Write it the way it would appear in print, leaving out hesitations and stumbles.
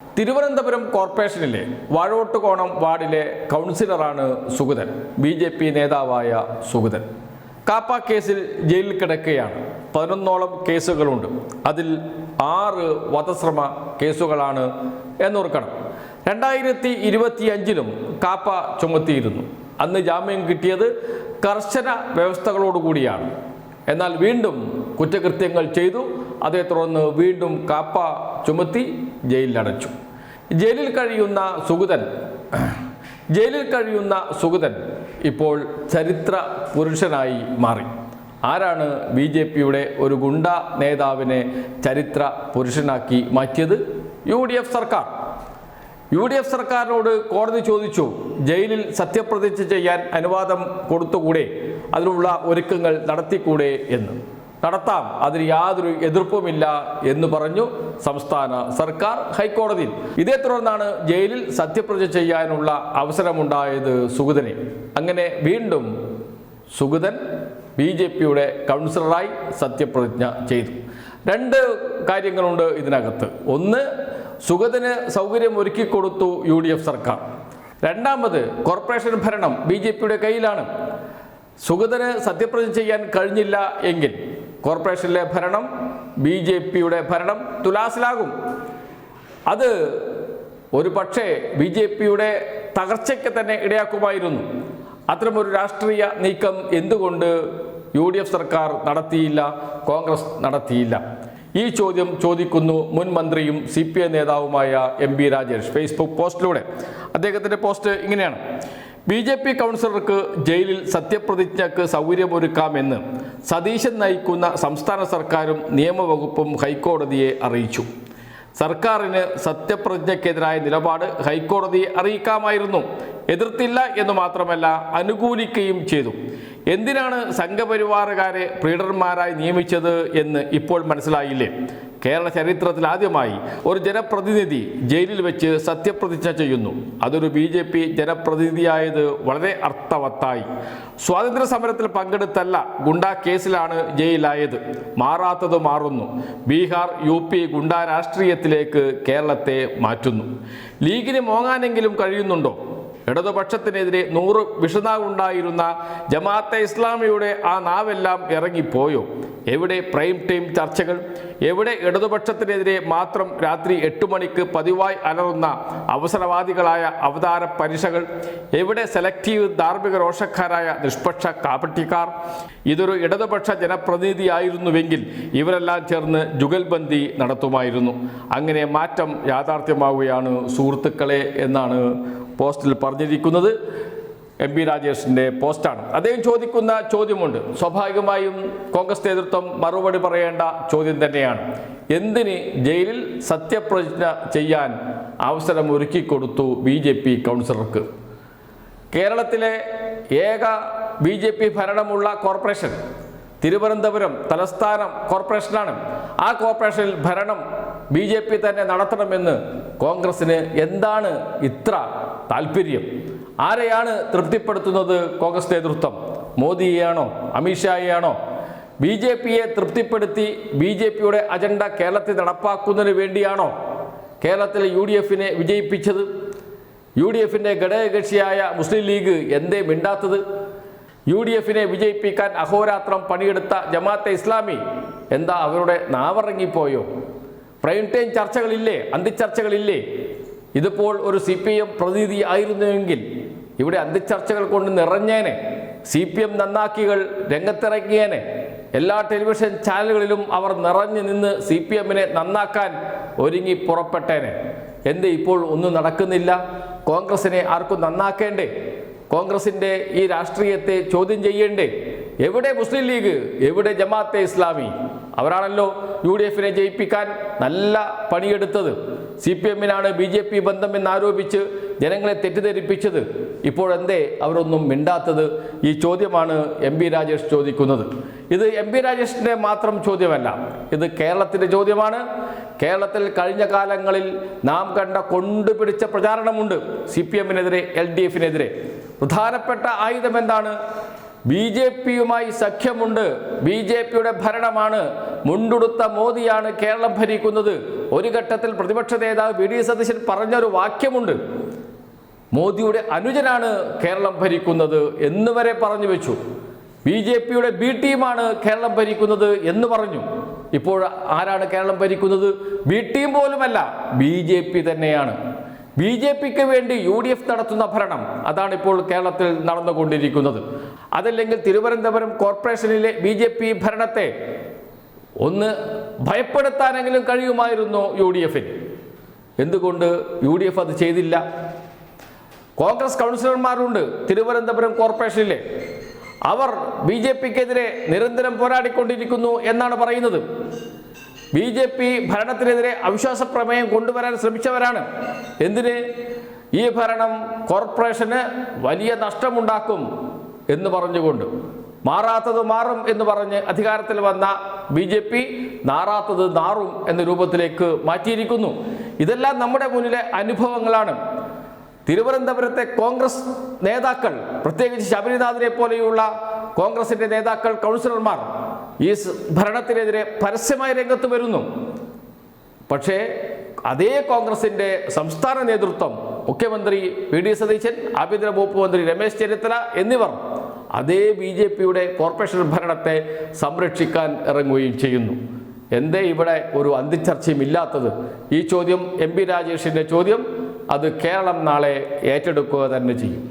തിരുവനന്തപുരം കോർപ്പറേഷനിലെ വാഴോട്ടുകോണം വാർഡിലെ കൗൺസിലറാണ് സുഗതൻ. BJP നേതാവായ സുഗതൻ കാപ്പ കേസിൽ ജയിലിൽ കിടക്കുകയാണ്. 11ഓളം കേസുകളുണ്ട്. അതിൽ 6 വധശ്രമ കേസുകളാണ് എന്നോർക്കണം. 2025 കാപ്പ ചുമത്തിയിരുന്നു. അന്ന് ജാമ്യം കിട്ടിയത് കർശന വ്യവസ്ഥകളോടുകൂടിയാണ്. എന്നാൽ വീണ്ടും കുറ്റകൃത്യങ്ങൾ ചെയ്തു. അതേ തുടർന്ന് വീണ്ടും കാപ്പ ചുമത്തി ജയിലിലടച്ചു. ജയിലിൽ കഴിയുന്ന സുഗതൻ ഇപ്പോൾ ചരിത്ര പുരുഷനായി മാറി. ആരാണ് BJPയുടെ ഒരു ഗുണ്ട നേതാവിനെ ചരിത്ര പുരുഷനാക്കി മാറ്റിയത്? UDF സർക്കാർ. UDF സർക്കാരിനോട് കോടതി ചോദിച്ചു, ജയിലിൽ സത്യപ്രതിജ്ഞ ചെയ്യാൻ അനുവാദം കൊടുത്തുകൂടെ, അതിനുള്ള ഒരുക്കങ്ങൾ നടത്തിക്കൂടെ എന്ന്. നടത്താം, അതിന് യാതൊരു എതിർപ്പുമില്ല എന്ന് പറഞ്ഞു സംസ്ഥാന സർക്കാർ ഹൈക്കോടതിയിൽ. ഇതേ തുടർന്നാണ് ജയിലിൽ സത്യപ്രതിജ്ഞ ചെയ്യാനുള്ള അവസരമുണ്ടായത് സുഗതനെ. അങ്ങനെ വീണ്ടും സുഗതൻ BJPയുടെ കൗൺസിലറായി സത്യപ്രതിജ്ഞ ചെയ്തു. 2 കാര്യങ്ങളുണ്ട് ഇതിനകത്ത്. ഒന്ന്, സുഗതന് സൗകര്യം ഒരുക്കിക്കൊടുത്തു UDF സർക്കാർ. രണ്ടാമത്, കോർപ്പറേഷൻ ഭരണം BJPയുടെ കയ്യിലാണ്. സുഗതന് സത്യപ്രതിജ്ഞ ചെയ്യാൻ കഴിഞ്ഞില്ല എങ്കിൽ കോർപ്പറേഷനിലെ ഭരണം BJPയുടെ ഭരണം തുലാസിലാകും. അത് ഒരു പക്ഷേ BJPയുടെ തകർച്ചയ്ക്ക് തന്നെ ഇടയാക്കുമായിരുന്നു. അത്തരമൊരു രാഷ്ട്രീയ നീക്കം എന്തുകൊണ്ട് UDF സർക്കാർ നടത്തിയില്ല, കോൺഗ്രസ് നടത്തിയില്ല? ഈ ചോദ്യം ചോദിക്കുന്നു മുൻ മന്ത്രിയും CPI നേതാവുമായ MB രാജേഷ് ഫേസ്ബുക്ക് പോസ്റ്റിലൂടെ. അദ്ദേഹത്തിൻ്റെ പോസ്റ്റ് ഇങ്ങനെയാണ്: BJP കൗൺസിലർക്ക് ജയിലിൽ സത്യപ്രതിജ്ഞയ്ക്ക് സൗകര്യമൊരുക്കാമെന്ന് സതീശൻ നയിക്കുന്ന സംസ്ഥാന സർക്കാരും നിയമവകുപ്പും ഹൈക്കോടതിയെ അറിയിച്ചു. സർക്കാരിന് സത്യപ്രതിജ്ഞയ്ക്കെതിരായ നിലപാട് ഹൈക്കോടതിയെ അറിയിക്കാമായിരുന്നു. എതിർത്തില്ല എന്ന് മാത്രമല്ല, അനുകൂലിക്കുകയും ചെയ്തു. എന്തിനാണ് സംഘപരിവാറുകാരെ പ്രീഡർമാരായി നിയമിച്ചത് എന്ന് ഇപ്പോൾ മനസ്സിലായില്ലേ? കേരള ചരിത്രത്തിൽ ആദ്യമായി ഒരു ജനപ്രതിനിധി ജയിലിൽ വെച്ച് സത്യപ്രതിജ്ഞ ചെയ്യുന്നു. അതൊരു BJP ജനപ്രതിനിധിയായത് വളരെ അർത്ഥവത്തായി. സ്വാതന്ത്ര്യ സമരത്തിൽ പങ്കെടുത്തല്ല, ഗുണ്ടാ കേസിലാണ് ജയിലായത്. മാറാത്തത് മാറുന്നു. ബീഹാർ UP ഗുണ്ടാ രാഷ്ട്രീയത്തിലേക്ക് കേരളത്തെ മാറ്റുന്നു. ലീഗിന് മോങ്ങാനെങ്കിലും കഴിയുന്നുണ്ടോ? ഇടതുപക്ഷത്തിനെതിരെ 100 വിഷനാവുണ്ടായിരുന്ന ജമാഅത്തെ ഇസ്ലാമിയുടെ ആ നാവെല്ലാം ഇറങ്ങിപ്പോയോ? എവിടെ പ്രൈം ടൈം ചർച്ചകൾ? എവിടെ ഇടതുപക്ഷത്തിനെതിരെ മാത്രം രാത്രി 8 മണിക്ക് പതിവായി അലറുന്ന അവസരവാദികളായ അവതാര പരീക്ഷകൾ? എവിടെ സെലക്റ്റീവ് ധാർമ്മിക രോഷക്കാരായ നിഷ്പക്ഷ കാപട്യക്കാർ? ഇതൊരു ഇടതുപക്ഷ ജനപ്രതിനിധിയായിരുന്നുവെങ്കിൽ ഇവരെല്ലാം ചേർന്ന് ജുഗൽബന്ദി നടത്തുമായിരുന്നു. അങ്ങനെ മാറ്റം യാഥാർത്ഥ്യമാവുകയാണ് സുഹൃത്തുക്കളെ എന്നാണ് പോസ്റ്റിൽ പറഞ്ഞിരിക്കുന്നത്. MB രാജേഷിൻ്റെ പോസ്റ്റാണ്. അദ്ദേഹം ചോദിക്കുന്ന ചോദ്യമുണ്ട്. സ്വാഭാവികമായും കോൺഗ്രസ് നേതൃത്വം മറുപടി പറയേണ്ട ചോദ്യം തന്നെയാണ്. എന്തിന് ജയിലിൽ സത്യപ്രതിജ്ഞ ചെയ്യാൻ അവസരം ഒരുക്കിക്കൊടുത്തു BJP കൗൺസിലർക്ക്? കേരളത്തിലെ ഏക BJP ഭരണമുള്ള കോർപ്പറേഷൻ തിരുവനന്തപുരം തലസ്ഥാനം കോർപ്പറേഷനാണ്. ആ കോർപ്പറേഷനിൽ ഭരണം BJP തന്നെ നടത്തണമെന്ന് കോൺഗ്രസിന് എന്താണ് ഇത്ര താല്പര്യം? ആരെയാണ് തൃപ്തിപ്പെടുത്തുന്നത് കോൺഗ്രസ് നേതൃത്വം? മോദിയെയാണോ അമിത്ഷായെയാണോ? BJPയെ തൃപ്തിപ്പെടുത്തി BJPയുടെ അജണ്ട കേരളത്തിൽ നടപ്പാക്കുന്നതിന് വേണ്ടിയാണോ കേരളത്തിൽ UDFനെ വിജയിപ്പിച്ചത്? UDFിൻ്റെ ഘടകകക്ഷിയായ മുസ്ലിം ലീഗ് എന്തേ മിണ്ടാത്തത്? UDFനെ വിജയിപ്പിക്കാൻ അഹോരാത്രം പണിയെടുത്ത ജമാഅത്തെ ഇസ്ലാമി എന്താ അവരുടെ നാവിറങ്ങിപ്പോയോ? Prime time ചർച്ചകളില്ലേ? അന്തിച്ചർച്ചകളില്ലേ? ഇതിപ്പോൾ ഒരു CPM പ്രതിനിധി ആയിരുന്നുവെങ്കിൽ ഇവിടെ അന്തിച്ചർച്ചകൾ കൊണ്ട് നിറഞ്ഞേനെ. CPM നന്നാക്കികൾ രംഗത്തിറങ്ങിയേനെ. എല്ലാ ടെലിവിഷൻ ചാനലുകളിലും അവർ നിറഞ്ഞു നിന്ന് CPMനെ നന്നാക്കാൻ ഒരുങ്ങി പുറപ്പെട്ടേനെ. എന്ത് ഇപ്പോൾ ഒന്നും നടക്കുന്നില്ല? കോൺഗ്രസിനെ ആർക്കും നന്നാക്കേണ്ടേ? കോൺഗ്രസിൻ്റെ ഈ രാഷ്ട്രീയത്തെ ചോദ്യം ചെയ്യേണ്ടേ? എവിടെ മുസ്ലിം ലീഗ്? എവിടെ ജമാഅത്തെ ഇസ്ലാമി? അവരാണല്ലോ UDFനെ ജയിപ്പിക്കാൻ നല്ല പണിയെടുത്തത്. CPMനാണ് BJP ബന്ധമെന്നാരോപിച്ച് ജനങ്ങളെ തെറ്റിദ്ധരിപ്പിച്ചത്. ഇപ്പോഴെന്തേ അവരൊന്നും മിണ്ടാത്തത്? ഈ ചോദ്യമാണ് MB രാജേഷ് ചോദിക്കുന്നത്. ഇത് MB രാജേഷിൻ്റെ മാത്രം ചോദ്യമല്ല, ഇത് കേരളത്തിൻ്റെ ചോദ്യമാണ്. കേരളത്തിൽ കഴിഞ്ഞ കാലങ്ങളിൽ നാം കണ്ട കൊണ്ടുപിടിച്ച പ്രചാരണമുണ്ട് CPMനെതിരെ, LDFനെതിരെ. പ്രധാനപ്പെട്ട ആയുധം എന്താണ്? BJP-യുമായി സഖ്യമുണ്ട്, BJP-യുടെ ഭരണമാണ്, മുണ്ടുടുത്ത മോദിയാണ് കേരളം ഭരിക്കുന്നത്. ഒരു ഘട്ടത്തിൽ പ്രതിപക്ഷ നേതാവ് VD സതീശൻ പറഞ്ഞൊരു വാക്യമുണ്ട്, മോദിയുടെ അനുജനാണ് കേരളം ഭരിക്കുന്നത് എന്ന് വരെ പറഞ്ഞു വെച്ചു. BJP-യുടെ B ടീമാണ് കേരളം ഭരിക്കുന്നത് എന്ന് പറഞ്ഞു. ഇപ്പോൾ ആരാണ് കേരളം ഭരിക്കുന്നത്? B ടീം പോലുമല്ല, BJP തന്നെയാണ്. BJP-ക്ക് വേണ്ടി UDF നടത്തുന്ന ഭരണം, അതാണ് ഇപ്പോൾ കേരളത്തിൽ നടന്നുകൊണ്ടിരിക്കുന്നത്. അതല്ലെങ്കിൽ തിരുവനന്തപുരം കോർപ്പറേഷനിലെ BJP ഭരണത്തെ ഒന്ന് ഭയപ്പെടുത്താനെങ്കിലും കഴിയുമായിരുന്നു UDF-ന്. എന്തുകൊണ്ട് UDF അത് ചെയ്തില്ല? കോൺഗ്രസ് കൗൺസിലർമാരുണ്ട് തിരുവനന്തപുരം കോർപ്പറേഷനിലെ, അവർ BJP-ക്കെതിരെ നിരന്തരം പോരാടിക്കൊണ്ടിരിക്കുന്നു എന്നാണ് പറയുന്നത്. BJP ഭരണത്തിനെതിരെ അവിശ്വാസ പ്രമേയം കൊണ്ടുവരാൻ ശ്രമിച്ചവരാണ്. എന്തിന്? ഈ ഭരണം കോർപ്പറേഷന് വലിയ നഷ്ടമുണ്ടാക്കും എന്ന് പറഞ്ഞുകൊണ്ട്. മാറാത്തത് മാറും എന്ന് പറഞ്ഞ് അധികാരത്തിൽ വന്ന BJP നാറാത്തത് നാറും എന്ന രൂപത്തിലേക്ക് മാറ്റിയിരിക്കുന്നു. ഇതെല്ലാം നമ്മുടെ മുന്നിലെ അനുഭവങ്ങളാണ്. തിരുവനന്തപുരത്തെ കോൺഗ്രസ് നേതാക്കൾ, പ്രത്യേകിച്ച് ശബരിനാഥിനെ പോലെയുള്ള കോൺഗ്രസിന്റെ നേതാക്കൾ, കൗൺസിലർമാർ ഈ ഭരണത്തിനെതിരെ പരസ്യമായി രംഗത്ത് വരുന്നു. പക്ഷേ അതേ കോൺഗ്രസിന്റെ സംസ്ഥാന നേതൃത്വം, മുഖ്യമന്ത്രി VD സതീശൻ, ആഭ്യന്തര വകുപ്പ് മന്ത്രി രമേശ് ചെന്നിത്തല എന്നിവർ അതേ BJP-യുടെ കോർപ്പറേഷൻ ഭരണത്തെ സംരക്ഷിക്കാൻ ഇറങ്ങുകയും ചെയ്യുന്നു. എന്തേ ഇവിടെ ഒരു അന്തിച്ചർച്ചയും ഇല്ലാത്തത്? ഈ ചോദ്യം MP രാജേഷിന്റെ ചോദ്യം, അത് കേരളം നാളെ ഏറ്റെടുക്കുക തന്നെ ചെയ്യും.